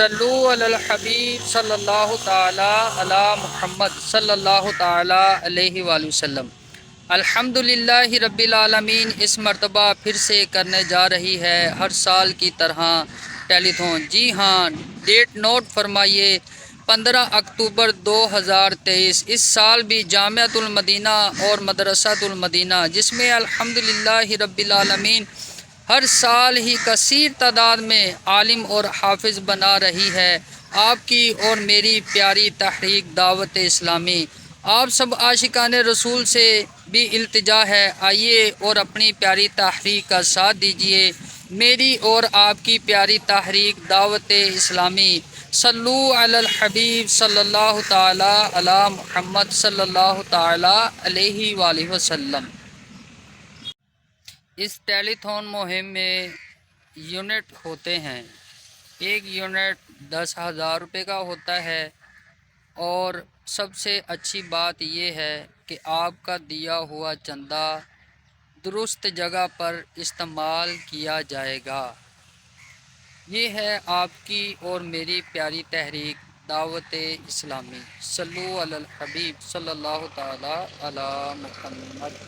सल्लु अलल हबीब सल्लल्लाहु ताला अला मुहम्मद सल्लल्लाहु ताला अलैहि वसल्लम। अल्हम्दुलिल्लाहि रब्बिल आलमीन इस मर्तबा फिर से करने जा रही है हर साल की तरह टेलीथॉन। जी हाँ, डेट नोट फरमाइए 15 अक्टूबर 2023। इस साल भी जामियातुल मदीना और मदरसातुल मदीना, जिसमें अल्हम्दुलिल्लाहि रब्बिल आलमीन हर साल ही कसीर तादाद में आलिम और हाफिज़ बना रही है। आपकी और मेरी प्यारी तहरीक दावत इस्लामी, आप सब आशिकान रसूल से भी इल्तिजा है, आइए और अपनी प्यारी तहरीक का साथ दीजिए। मेरी और आपकी प्यारी तहरीक दावत इस्लामी सल्लु अलल हबीब सल्लल्लाहु ताला अला मुहम्मद सल्लल्लाहु ताला अलैहि वसल्लम। इस टेलीथॉन मुहिम में यूनिट होते हैं। एक यूनिट 10,000 रुपये का होता है और सबसे अच्छी बात यह है कि आपका दिया हुआ चंदा दुरुस्त जगह पर इस्तेमाल किया जाएगा। ये है आपकी और मेरी प्यारी तहरीक दावत इस्लामी। सल्लु अलल हबीब सल्लल्लाहु ताला अला मुहम्मद।